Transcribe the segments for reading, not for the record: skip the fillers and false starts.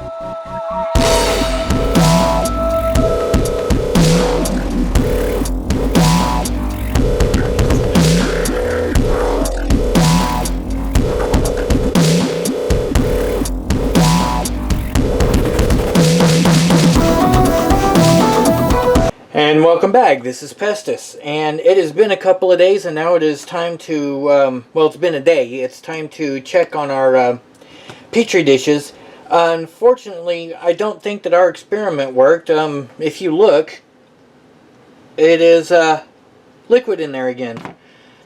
And welcome back. This is Pestis, and it has been a couple of days, and now it is time to, well, it's been a day. It's time to check on our Petri dishes. Unfortunately, I don't think that our experiment worked. If you look, it is liquid in there again.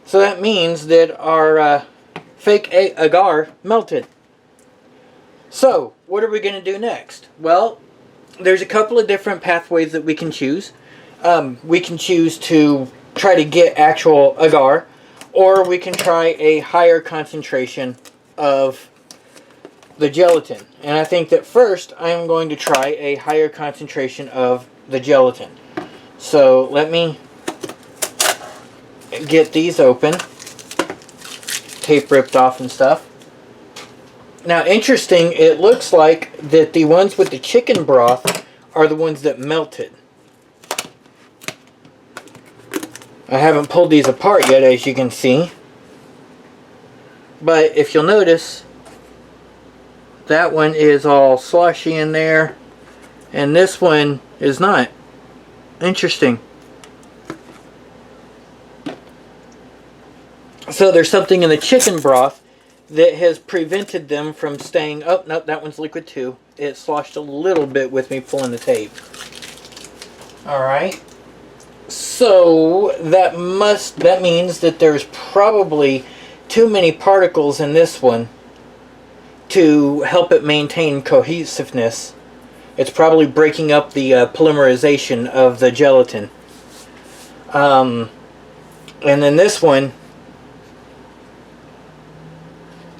So that means that our fake agar melted. So, what are we going to do next? Well, there's a couple of different pathways that we can choose. We can choose to try to get actual agar, or we can try a higher concentration of the gelatin. And I think that first I am going to try a higher concentration of the gelatin. So let me get these open, tape ripped off and stuff. Now, interesting, it looks like that the ones with the chicken broth are the ones that melted. I haven't pulled these apart yet, as you can see. But if you'll notice, that one is all sloshy in there, and this one is not. Interesting. So there's something in the chicken broth that has prevented them from staying... Oh, no, that one's liquid too. It sloshed a little bit with me pulling the tape. Alright. So that means that there's probably too many particles in this one to help it maintain cohesiveness. It's probably breaking up the polymerization of the gelatin. And then this one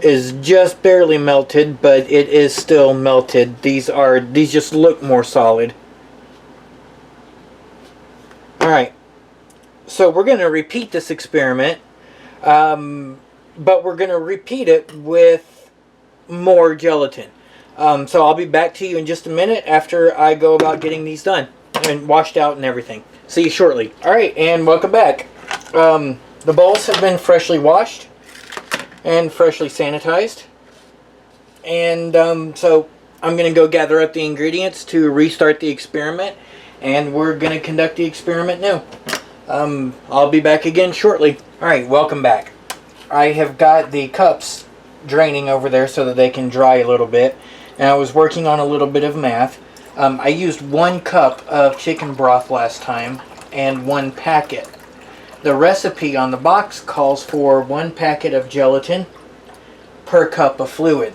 is just barely melted, but it is still melted. These just look more solid. Alright, so we're going to repeat this experiment, but we're going to repeat it with more gelatin. So I'll be back to you in just a minute after I go about getting these done and washed out and everything. See you shortly. Alright, and welcome back. The bowls have been freshly washed and freshly sanitized. And so I'm going to go gather up the ingredients to restart the experiment. And we're going to conduct the experiment now. I'll be back again shortly. Alright, welcome back. I have got the cups draining over there so that they can dry a little bit. And I was working on a little bit of math. I used 1 cup of chicken broth last time and 1 packet. The recipe on the box calls for 1 packet of gelatin per cup of fluid.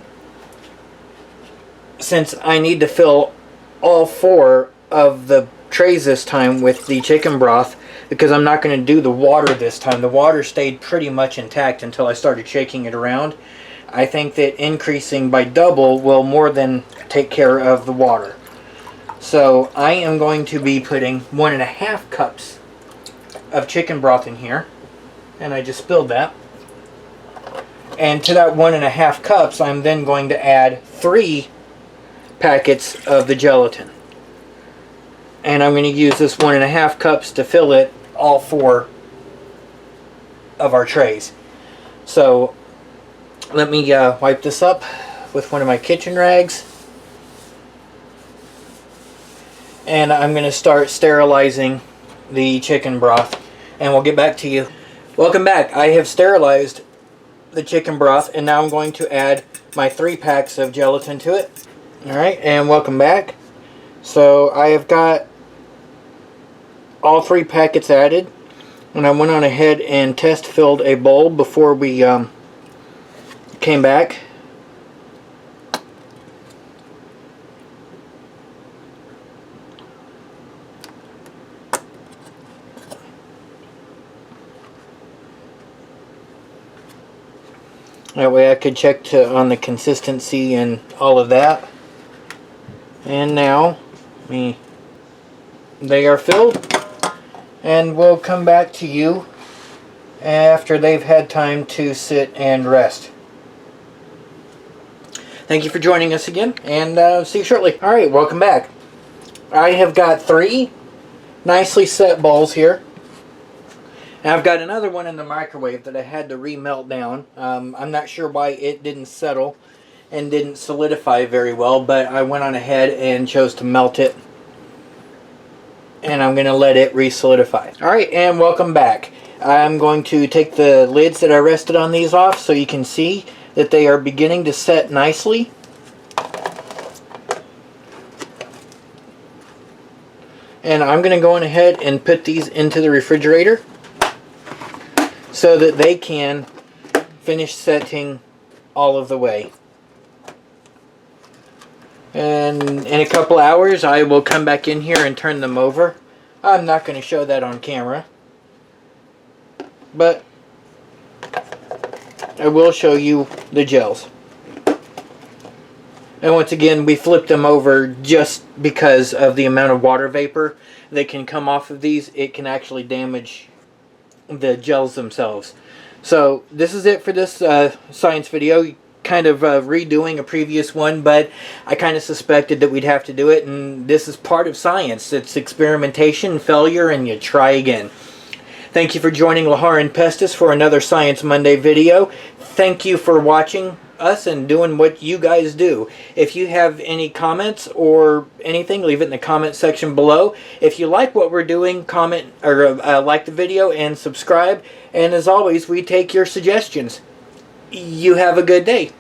Since I need to fill all 4 of the trays this time with the chicken broth, because I'm not going to do the water this time. The water stayed pretty much intact until I started shaking it around. I think that increasing by double will more than take care of the water. So I am going to be putting 1.5 cups of chicken broth in here, and I just spilled that. And to that 1.5 cups, I'm then going to add 3 packets of the gelatin. And I'm going to use this 1.5 cups to fill it all 4 of our trays. So let me wipe this up with one of my kitchen rags. And I'm going to start sterilizing the chicken broth. And we'll get back to you. Welcome back. I have sterilized the chicken broth, and now I'm going to add my 3 packs of gelatin to it. Alright, and welcome back. So I have got all 3 packets added, and I went on ahead and test filled a bowl before we came back. That way I could check on the consistency and all of that. And now they are filled, and we'll come back to you after they've had time to sit and rest. Thank you for joining us again, and see you shortly. Alright, welcome back. I have got 3 nicely set balls here. And I've got another one in the microwave that I had to remelt down. I'm not sure why it didn't settle and didn't solidify very well, but I went on ahead and chose to melt it. And I'm going to let it re-solidify. Alright, and welcome back. I'm going to take the lids that I rested on these off so you can see that they are beginning to set nicely. And I'm going to go on ahead and put these into the refrigerator so that they can finish setting all of the way. And in a couple hours I will come back in here and turn them over. I'm not going to show that on camera, but I will show you the gels. And once again, we flip them over just because of the amount of water vapor that can come off of these. It can actually damage the gels themselves. So this is it for this science video. Kind of redoing a previous one, but I kind of suspected that we'd have to do it, and this is part of science. It's experimentation, failure, and you try again. Thank you for joining Lahar and Pestis for another Science Monday video. Thank you for watching us and doing what you guys do. If you have any comments or anything, leave it in the comment section below. If you like what we're doing, comment or like the video and subscribe. And as always, we take your suggestions. You have a good day.